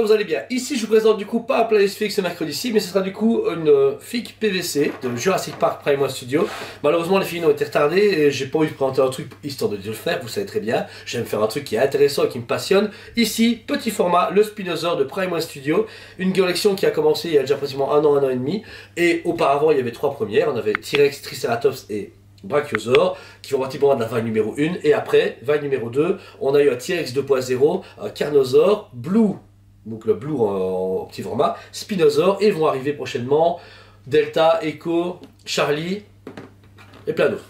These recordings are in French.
vous allez bien. Ici je vous présente du coup pas un playlist fixe ce mercredi-ci, mais ce sera du coup une figue PVC de Jurassic Park Prime One Studio. Malheureusement les filles ont été retardées et j'ai pas envie de présenter un truc histoire de le faire, vous savez très bien. J'aime faire un truc qui est intéressant et qui me passionne. Ici, petit format, le Spinosaur de Prime One Studio, une collection qui a commencé il y a déjà pratiquement un an et demi. Et auparavant il y avait trois premières, on avait T-Rex, Triceratops et Brachiosaur, qui font partie de la vague numéro 1, et après, vague numéro 2, on a eu un T-Rex 2.0, un Carnosaur, Blue, donc le Blue en petit format, Spinosaur, et vont arriver prochainement Delta, Echo, Charlie, et plein d'autres.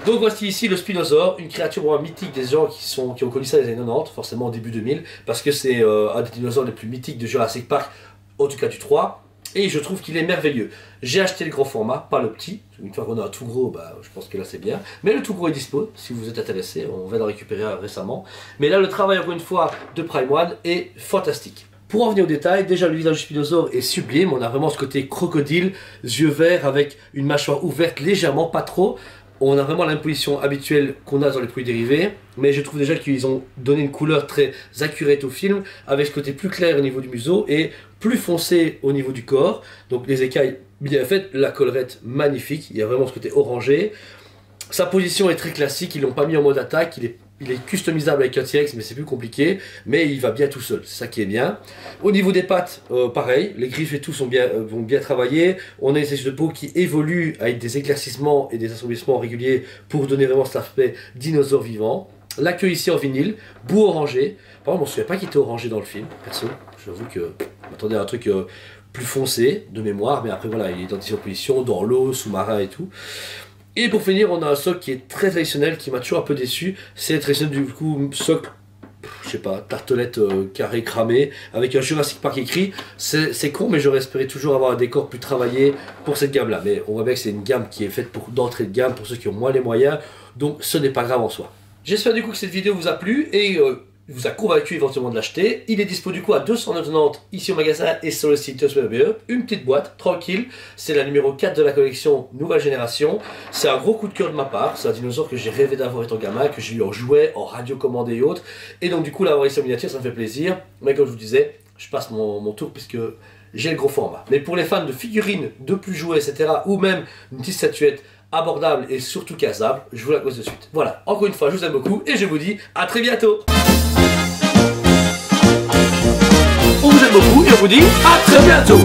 Donc voici ici le Spinosaur, une créature vraiment mythique des gens qui ont connu ça dans les années 90, forcément au début 2000, parce que c'est un des dinosaures les plus mythiques de Jurassic Park, en tout cas du 3. Et je trouve qu'il est merveilleux. J'ai acheté le grand format, pas le petit. Une fois qu'on a un tout gros, bah, je pense que là c'est bien. Mais le tout gros est dispo, si vous êtes intéressé. On vient de le récupérer récemment. Mais là, le travail, encore une fois, de Prime One est fantastique. Pour en venir au détail, déjà le visage du Spinosaur est sublime. On a vraiment ce côté crocodile, yeux verts avec une mâchoire ouverte légèrement, pas trop. On a vraiment l'imposition habituelle qu'on a dans les produits dérivés, mais je trouve déjà qu'ils ont donné une couleur très accurate au film, avec ce côté plus clair au niveau du museau et plus foncé au niveau du corps. Donc les écailles bien faites, la collerette magnifique, il y a vraiment ce côté orangé. Sa position est très classique, ils l'ont pas mis en mode attaque, il est customisable avec un T-Rex, mais c'est plus compliqué, mais il va bien tout seul, c'est ça qui est bien. Au niveau des pattes, pareil, les griffes et tout vont bien travailler. On a une section de peau qui évolue avec des éclaircissements et des assombrissements réguliers pour donner vraiment cet aspect dinosaure vivant. La queue ici en vinyle, bout orangé. Par contre, je ne me souviens pas qu'il était orangé dans le film, perso. J'avoue que je m'attendais à un truc plus foncé, de mémoire, mais après voilà, il est dans différentes positions, dans l'eau, sous-marin et tout. Et pour finir, on a un socle qui est très traditionnel, qui m'a toujours un peu déçu. C'est traditionnel du coup, socle, je sais pas, tartelette carré cramé, avec un Jurassic Park écrit. C'est con, mais j'aurais espéré toujours avoir un décor plus travaillé pour cette gamme-là. Mais on voit bien que c'est une gamme qui est faite pour d'entrée de gamme, pour ceux qui ont moins les moyens. Donc ce n'est pas grave en soi. J'espère du coup que cette vidéo vous a plu et vous a convaincu éventuellement de l'acheter. Il est dispo du coup à 290 ici au magasin et sur le site TSBE. Une petite boîte, tranquille. C'est la numéro 4 de la collection Nouvelle Génération. C'est un gros coup de cœur de ma part. C'est un dinosaure que j'ai rêvé d'avoir étant gamin, que j'ai eu en jouet, en radio commandé et autres. Et donc du coup l'avoir ici en miniature, ça me fait plaisir. Mais comme je vous disais, je passe mon tour puisque j'ai le gros format. Mais pour les fans de figurines, de plus jouets, etc. ou même une petite statuette abordable et surtout casable, je vous la cause de suite. Voilà, encore une fois, je vous aime beaucoup et je vous dis à très bientôt. On vous aime beaucoup et on vous dit à très bientôt.